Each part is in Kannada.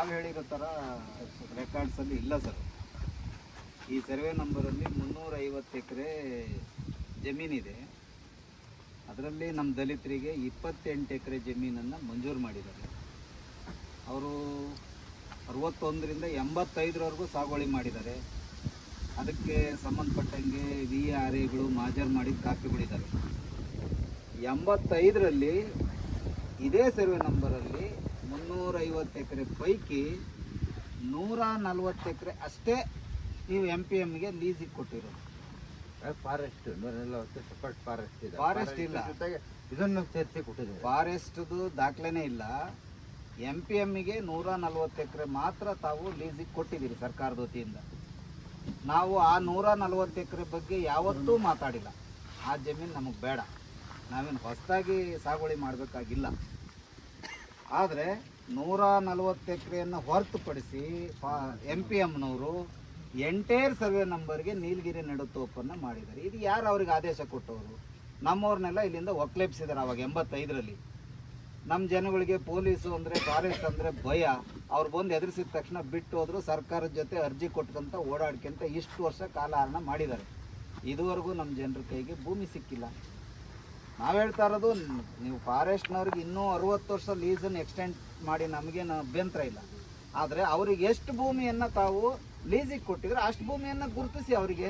ನಾವು ಹೇಳಿರೋ ಥರ ರೆಕಾರ್ಡ್ಸಲ್ಲಿ ಇಲ್ಲ ಸರ್. ಈ ಸರ್ವೆ ನಂಬರಲ್ಲಿ 350 ಎಕರೆ ಜಮೀನಿದೆ. ಅದರಲ್ಲಿ ನಮ್ಮ ದಲಿತರಿಗೆ 28 ಎಕರೆ ಜಮೀನನ್ನು ಮಂಜೂರು ಮಾಡಿದ್ದಾರೆ. ಅವರು 61ರಿಂದ 85ರವರೆಗೂ ಸಾಗುವಳಿ ಮಾಡಿದ್ದಾರೆ. ಅದಕ್ಕೆ ಸಂಬಂಧಪಟ್ಟಂಗೆ VRAಗಳು ಮಾಜರ್ ಮಾಡಿದ ದಾಖಲೆಗಳಿದ್ದಾರೆ. 85ರಲ್ಲಿ ಇದೇ ಸರ್ವೆ ನಂಬರಲ್ಲಿ 350 ಎಕರೆ ಪೈಕಿ 140 ಎಕರೆ ಅಷ್ಟೇ ನೀವು MPMಗೆ ಲೀಸಿಗೆ ಕೊಟ್ಟಿರೋದು. ಫಾರೆಸ್ಟ್ 140 ಸಪೋರ್ಟ್ ಫಾರೆಸ್ಟ್ ಇದೆ. ಫಾರೆಸ್ಟ್ ಇಲ್ಲ, ಇದನ್ನು ಸೇರಿಸಿ ಕೊಟ್ಟಿದ್ದೀವಿ. ಫಾರೆಸ್ಟ್ದು ದಾಖಲೆನೇ ಇಲ್ಲ. MPMಗೆ 140 ಎಕರೆ ಮಾತ್ರ ತಾವು ಲೀಸಿಗೆ ಕೊಟ್ಟಿದ್ದೀರಿ ಸರ್ಕಾರದ ವತಿಯಿಂದ. ನಾವು ಆ 140 ಎಕರೆ ಬಗ್ಗೆ ಯಾವತ್ತೂ ಮಾತಾಡಿಲ್ಲ. ಆ ಜಮೀನು ನಮಗೆ ಬೇಡ, ನಾವೇನು ಹೊಸದಾಗಿ ಸಾಗುವಳಿ ಮಾಡಬೇಕಾಗಿಲ್ಲ. ಆದರೆ 140 ಎಕರೆಯನ್ನು ಹೊರತುಪಡಿಸಿ MPMನವರು ಎಂಟೈರ್ ಸರ್ವೆ ನಂಬರ್ಗೆ ನೀಲಗಿರಿ ನಡುತೋಪನ್ನು ಮಾಡಿದ್ದಾರೆ. ಇದು ಯಾರು ಅವ್ರಿಗೆ ಆದೇಶ ಕೊಟ್ಟವರು? ನಮ್ಮವ್ರನ್ನೆಲ್ಲ ಇಲ್ಲಿಂದ ಒಕ್ಲೇಪಿಸಿದ್ದಾರೆ. ಅವಾಗ 85ರಲ್ಲಿ ನಮ್ಮ ಜನಗಳಿಗೆ ಪೊಲೀಸು ಅಂದರೆ ಫಾರೆಸ್ಟ್ ಅಂದರೆ ಭಯ. ಅವ್ರು ಬಂದು ಎದುರಿಸಿದ ತಕ್ಷಣ ಬಿಟ್ಟು ಹೋದ್ರು. ಸರ್ಕಾರದ ಜೊತೆ ಅರ್ಜಿ ಕೊಟ್ಕೊಂತ ಓಡಾಡ್ಕೊಂತ ಇಷ್ಟು ವರ್ಷ ಕಾಲಹರಣ ಮಾಡಿದ್ದಾರೆ. ಇದುವರೆಗೂ ನಮ್ಮ ಜನರ ಕೈಗೆ ಭೂಮಿ ಸಿಕ್ಕಿಲ್ಲ. ನಾವು ಹೇಳ್ತಾ ಇರೋದು, ನೀವು ಫಾರೆಸ್ಟ್ನವ್ರಿಗೆ ಇನ್ನೂ 60 ವರ್ಷ ಲೀಸನ್ನು ಎಕ್ಸ್ಟೆಂಡ್ ಮಾಡಿ ನಮಗೇನು ಅಭ್ಯಂತರ ಇಲ್ಲ. ಆದರೆ ಅವ್ರಿಗೆ ಎಷ್ಟು ಭೂಮಿಯನ್ನು ತಾವು ಲೀಸಿಗೆ ಕೊಟ್ಟಿದ್ರೆ ಅಷ್ಟು ಭೂಮಿಯನ್ನು ಗುರುತಿಸಿ ಅವರಿಗೆ.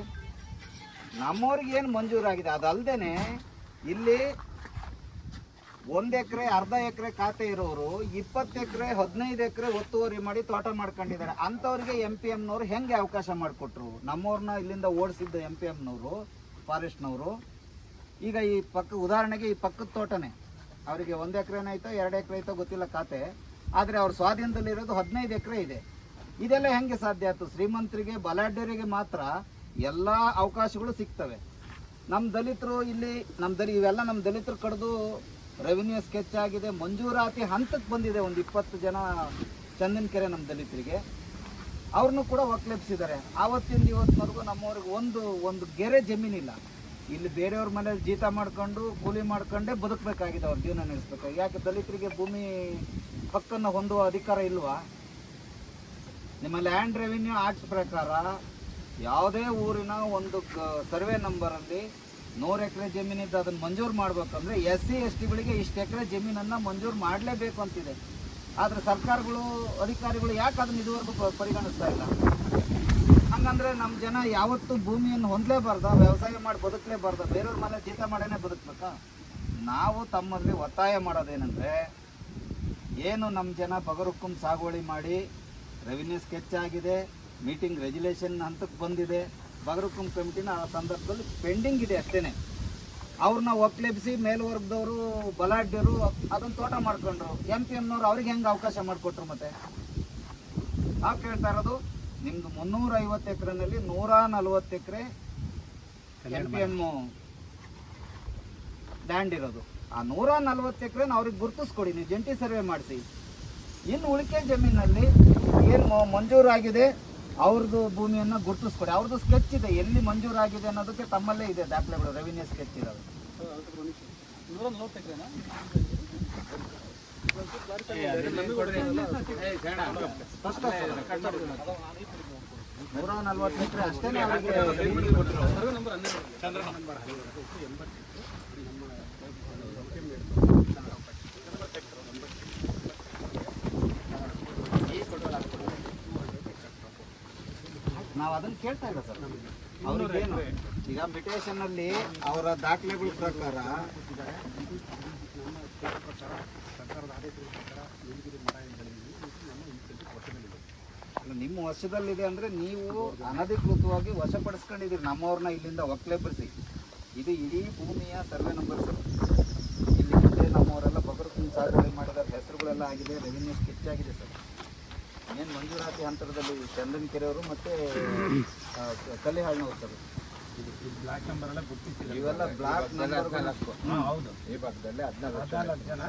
ನಮ್ಮವ್ರಿಗೆ ಏನು ಮಂಜೂರಾಗಿದೆ ಅದಲ್ಲದೆ ಇಲ್ಲಿ 1 ಎಕರೆ ಅರ್ಧ ಎಕರೆ ಖಾತೆ ಇರೋರು 20 ಎಕರೆ 15 ಎಕರೆ ಒತ್ತುವರಿ ಮಾಡಿ ತೋಟ ಮಾಡ್ಕೊಂಡಿದ್ದಾರೆ. ಅಂಥವ್ರಿಗೆ MPMನವರು ಹೆಂಗೆ ಅವಕಾಶ ಮಾಡಿಕೊಟ್ರು? ನಮ್ಮವ್ರನ್ನ ಇಲ್ಲಿಂದ ಓಡಿಸಿದ್ದ MPMನವರು ಫಾರೆಸ್ಟ್ನವರು. ಈಗ ಈ ಉದಾಹರಣೆಗೆ ಈ ಪಕ್ಕದ ತೋಟನೇ ಅವರಿಗೆ 1 ಎಕರೆನೇ ಆಯ್ತೋ 2 ಎಕರೆ ಆಯ್ತೋ ಗೊತ್ತಿಲ್ಲ ಖಾತೆ. ಆದರೆ ಅವ್ರ ಸ್ವಾಧೀನದಲ್ಲಿರೋದು 15 ಎಕರೆ ಇದೆ. ಇದೆಲ್ಲ ಹೆಂಗೆ ಸಾಧ್ಯ ಆಯ್ತು? ಶ್ರೀಮಂತರಿಗೆ ಬಲಾಢ್ಯರಿಗೆ ಮಾತ್ರ ಎಲ್ಲ ಅವಕಾಶಗಳು ಸಿಗ್ತವೆ. ನಮ್ಮ ದಲಿತರು ಇಲ್ಲಿ ಇವೆಲ್ಲ ನಮ್ಮ ದಲಿತರು ಕಡ್ದು ರೆವಿನ್ಯೂ ಸ್ಕೆಚ್ ಆಗಿದೆ, ಮಂಜೂರಾತಿ ಹಂತಕ್ಕೆ ಬಂದಿದೆ. ಒಂದು 20 ಜನ ಚಂದನಕೆರೆ ನಮ್ಮ ದಲಿತರಿಗೆ ಅವ್ರನ್ನೂ ಕೂಡ ಒಕ್ಲೆಪ್ಸಿದ್ದಾರೆ. ಆವತ್ತಿಂದ ಇವತ್ತಿನವರೆಗೂ ನಮ್ಮವ್ರಿಗೆ ಒಂದು ಗೆರೆ ಜಮೀನಿಲ್ಲ. ಇಲ್ಲಿ ಬೇರೆಯವ್ರ ಮನೇಲಿ ಜೀತ ಮಾಡ್ಕೊಂಡು ಕೂಲಿ ಮಾಡ್ಕೊಂಡೇ ಬದುಕಬೇಕಾಗಿದೆ, ಅವ್ರ ಜೀವನ ನಡೆಸ್ಬೇಕಾಗಿ. ಯಾಕೆ ದಲಿತರಿಗೆ ಭೂಮಿ ಹಕ್ಕನ್ನು ಹೊಂದುವ ಅಧಿಕಾರ ಇಲ್ವಾ? ನಿಮ್ಮ ಲ್ಯಾಂಡ್ ರೆವಿನ್ಯೂ ಆಕ್ಟ್ ಪ್ರಕಾರ ಯಾವುದೇ ಊರಿನ ಒಂದು ಸರ್ವೆ ನಂಬರಲ್ಲಿ 100 ಎಕರೆ ಜಮೀನಿದ್ದು ಅದನ್ನು ಮಂಜೂರು ಮಾಡಬೇಕಂದ್ರೆ SC STಗಳಿಗೆ ಇಷ್ಟು ಎಕರೆ ಜಮೀನನ್ನು ಮಂಜೂರು ಮಾಡಲೇಬೇಕು ಅಂತಿದೆ. ಆದರೆ ಸರ್ಕಾರಗಳು ಅಧಿಕಾರಿಗಳು ಯಾಕೆ ಅದನ್ನು ಇದುವರೆಗೂ ಪರಿಗಣಿಸ್ತಾ ಇಲ್ಲ? ಹಂಗಂದ್ರೆ ನಮ್ಮ ಜನ ಯಾವತ್ತೂ ಭೂಮಿಯನ್ನು ಹೊಂದಲೇಬಾರ್ದ, ವ್ಯವಸಾಯ ಮಾಡಿ ಬದುಕಲೇಬಾರ್ದ, ಬೇರೆಯವ್ರ ಮನೆ ಜೀತ ಮಾಡೇನೆ ಬದುಕಬೇಕಾ? ನಾವು ತಮ್ಮಲ್ಲಿ ಒತ್ತಾಯ ಮಾಡೋದೇನೆಂದರೆ, ಏನು ನಮ್ಮ ಜನ ಬಗರುಕ್ಕುಂ ಸಾಗುವಳಿ ಮಾಡಿ ರೆವಿನ್ಯೂ ಸ್ಕೆಚ್ ಆಗಿದೆ, ಮೀಟಿಂಗ್ ರೆಜುಲೇಷನ್ ಹಂತಕ್ಕೆ ಬಂದಿದೆ, ಬಗರುಕ್ಕುಂ ಕಮಿಟಿನ ಆ ಸಂದರ್ಭದಲ್ಲಿ ಪೆಂಡಿಂಗ್ ಇದೆ ಅಷ್ಟೇ. ಅವ್ರನ್ನ ಒಕ್ಲೆಬ್ಸಿ ಮೇಲ್ವರ್ಗದವರು ಬಲಾಢ್ಯರು ಅದನ್ನು ತೋಟ ಮಾಡ್ಕೊಂಡ್ರು. MPMನವ್ರು ಅವ್ರಿಗೆ ಹೆಂಗೆ ಅವಕಾಶ ಮಾಡಿಕೊಟ್ರು? ಮತ್ತೆ ನಾವು ಕೇಳ್ತಾ ಇರೋದು, ನಿಮ್ಮದು 350 ಎಕರೆನಲ್ಲಿ 140 ಎಕರೆ MPM ಲ್ಯಾಂಡ್ ಇರೋದು. ಆ 140 ಎಕರೆನ ಅವ್ರಿಗೆ ಗುರುತಿಸ್ಕೊಡಿ, ನೀವು ಜಂಟಿ ಸರ್ವೆ ಮಾಡಿಸಿ. ಇನ್ನು ಉಳಿಕೆ ಜಮೀನಲ್ಲಿ ಏನು ಮಂಜೂರಾಗಿದೆ ಅವ್ರದ್ದು ಭೂಮಿಯನ್ನು ಗುರುತಿಸ್ಕೊಡಿ. ಅವ್ರದ್ದು ಸ್ಕೆಚ್ ಇದೆ, ಎಲ್ಲಿ ಮಂಜೂರಾಗಿದೆ ಅನ್ನೋದಕ್ಕೆ ತಮ್ಮಲ್ಲೇ ಇದೆ ದಾಖಲೆಗಳು, ರೆವಿನ್ಯೂ ಸ್ಕೆಚ್ ಇರೋದು. 140 ಎಕರೆ ಅಷ್ಟೇ ಅವರಿಗೆ ನಾವು ಅದನ್ನು ಕೇಳ್ತಾ ಇಲ್ಲ ಸರ್. ಅವ್ರಿಗೇನು ಈಗ ಮಿಟೇಷನ್ನಲ್ಲಿ ಅವರ ದಾಖಲೆಗಳ ಪ್ರಕಾರ ನಿಮ್ಮ ವಶದಲ್ಲಿದೆ ಅಂದರೆ ನೀವು ಅನಧಿಕೃತವಾಗಿ ವಶಪಡಿಸ್ಕೊಂಡಿದ್ದೀರಿ. ನಮ್ಮವ್ರನ್ನ ಇಲ್ಲಿಂದ ಒಕ್ಲೇಪಿಸಿ. ಇದು ಇಡೀ ಭೂಮಿಯ ಸರ್ವೆ ನಂಬರ್ ಸರ್. ಇಲ್ಲಿ ಮುಂದೆ ನಮ್ಮವರೆಲ್ಲ ಬಗರುಕ್ಕುಂ ಸಾಗುವಳಿ ಮಾಡಿದ ಹೆಸರುಗಳೆಲ್ಲ ಆಗಿದೆ, ರೆವಿನ್ಯೂ ಸ್ಕೆಚ್ ಆಗಿದೆ ಸರ್. ಏನು ಮಂಜೂರಾತಿ ಹಂತದಲ್ಲಿ ಚಂದನಕೆರೆಯವರು ಮತ್ತು ಕಲ್ಲಿಹಾಳ್ನವ್ರು ಸರ್. ಬ್ಲಾಕ್ ನಂಬರ್ ಎಲ್ಲ ಗುರುತಿಸಿಲ್ಲ. ಇವೆಲ್ಲ ಬ್ಲಾಕ್ ನಂಬರ್. ಹೌದು, ಈ ಭಾಗದಲ್ಲಿ 14 ಜನ,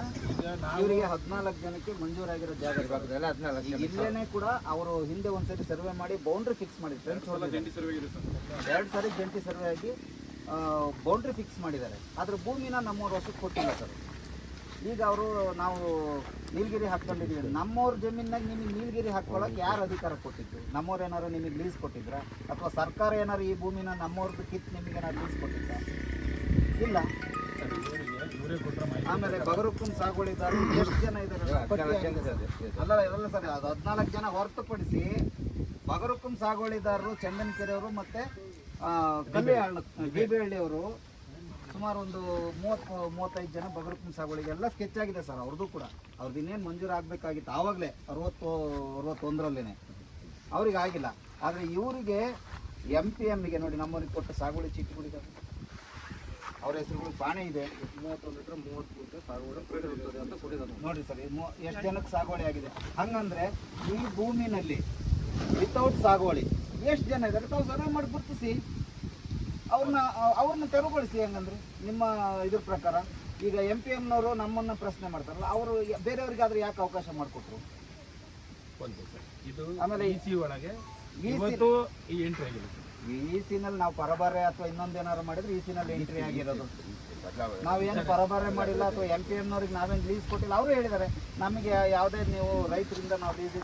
ಇವರಿಗೆ 14 ಜನಕ್ಕೆ ಮಂಜೂರಾಗಿರೋ ಜಾಗ. ಈ ಭಾಗದಲ್ಲಿ 14 ಇಲ್ಲೇನೆ ಕೂಡ ಅವರು ಹಿಂದೆ ಒಂದ್ಸರಿ ಸರ್ವೆ ಮಾಡಿ ಬೌಂಡ್ರಿ ಫಿಕ್ಸ್ ಮಾಡಿದ್ರು. 2 ಸಾರಿ ಜಂಟಿ ಸರ್ವೆ ಆಗಿ ಬೌಂಡ್ರಿ ಫಿಕ್ಸ್ ಮಾಡಿದ್ದಾರೆ. ಆದ್ರೆ ಭೂಮಿನ ನಮ್ಮವ್ರ ವರ್ಷಕ್ಕೆ ಕೊಟ್ಟಿಲ್ಲ ಸರ್. ಈಗ ಅವರು ನಾವು ನೀಲಗಿರಿ ಹಾಕ್ಕೊಂಡಿದ್ದೀವಿ, ನಮ್ಮವ್ರ ಜಮೀನಾಗ ನಿಮಗೆ ನೀಲಗಿರಿ ಹಾಕ್ಕೊಳ್ಳೋಕೆ ಯಾರು ಅಧಿಕಾರ ಕೊಟ್ಟಿದ್ದು? ನಮ್ಮವ್ರು ಏನಾರು ನಿಮಗೆ ಲೀಸ್ ಕೊಟ್ಟಿದ್ರ? ಅಥವಾ ಸರ್ಕಾರ ಏನಾರು ಈ ಭೂಮಿನ ನಮ್ಮವ್ರದ್ದು ಕಿತ್ತು ನಿಮಗೆ ಏನಾರು ಲೀಸ್ ಕೊಟ್ಟಿದ್ದ? ಇಲ್ಲ. ಆಮೇಲೆ ಬಗರುಕುಂ ಸಾಗುವಳಿದಾರರು ಎಷ್ಟು ಜನ ಇದ್ದಾರೆ? ಅಲ್ಲ ಎಲ್ಲ ಸರ್, ಅದು 14 ಜನ ಹೊರತುಪಡಿಸಿ ಬಗರುಕುಂ ಸಾಗುವಳಿದಾರರು ಚಂದನಕೆರೆಯವರು ಮತ್ತು ಕಲ್ಯಾಣ ಡಿಬಿಹಳ್ಳಿಯವರು ಸುಮಾರು ಒಂದು 30-35 ಜನ ಬಗರುಕುಂ ಸಾಗುವಳಿಗೆ ಎಲ್ಲ ಸ್ಕೆಚ್ ಆಗಿದೆ ಸರ್ ಅವ್ರದ್ದು ಕೂಡ. ಅವ್ರದ್ದು ಇನ್ನೇನು ಮಂಜೂರು ಆಗಬೇಕಾಗಿತ್ತು ಆವಾಗಲೇ 61ರಲ್ಲೇ, ಅವ್ರಿಗೆ ಆಗಿಲ್ಲ. ಆದರೆ ಇವರಿಗೆ MPMಗೆ ನೋಡಿ ನಮ್ಮವ್ರಿಗೆ ಕೊಟ್ಟ ಸಾಗುವಳಿ ಚೀಟಿಗಳಿದ್ದಾವೆ, ಅವ್ರ ಹೆಸರುಗಳು ಪಾಣೆ ಇದೆ. 31 ಲೀಟರ್ 30 ಗುಂಟೆ ಸಾಗುವಳಿ ಅಂತ ಕೊಟ್ಟಿದ್ದಾರೆ ನೋಡಿರಿ ಸರ್. ಎಷ್ಟು ಜನಕ್ಕೆ ಸಾಗುವಳಿ ಆಗಿದೆ? ಹಂಗಂದ್ರೆ ಈ ಭೂಮಿನಲ್ಲಿ ವಿತೌಟ್ ಸಾಗುವಳಿ ಎಷ್ಟು ಜನ ಇದ್ದಾರೆ ತಾವು ಸರ್ವೆ ಮಾಡಿ ಗುರುತಿಸಿ ಅವ್ರನ್ನ ತೆರವುಗೊಳಿಸಿ. ಹಂಗಂದ್ರೆ ನಿಮ್ಮ ಇದ್ರ ಪ್ರಕಾರ ಈಗ MPMನವರು ನಮ್ಮನ್ನ ಪ್ರಶ್ನೆ ಮಾಡ್ತಾರಲ್ಲ, ಅವರು ಬೇರೆಯವ್ರಿಗಾದ್ರೆ ಯಾಕೆ ಅವಕಾಶ ಮಾಡಿಕೊಟ್ರು? ಆಮೇಲೆ ಒಳಗೆ EC-ನಲ್ಲಿ ನಾವು ಪರಬಾರೆ ಅಥವಾ ಇನ್ನೊಂದೇನಾರು ಮಾಡಿದ್ರೆ EC-ನಲ್ಲಿ ಎಂಟ್ರಿ ಆಗಿರೋದು. ನಾವೇನು ಪರಬಾರೆ ಮಾಡಿಲ್ಲ ಅಥವಾ MPMನವ್ರಿಗೆ ನಾವೇನು ಲೀಸ್ ಕೊಟ್ಟಿಲ್ಲ. ಅವರು ಹೇಳಿದ್ದಾರೆ ನಮಗೆ ಯಾವುದೇ ನೀವು ರೈತರಿಂದ ನಾವು ಲೀಸ್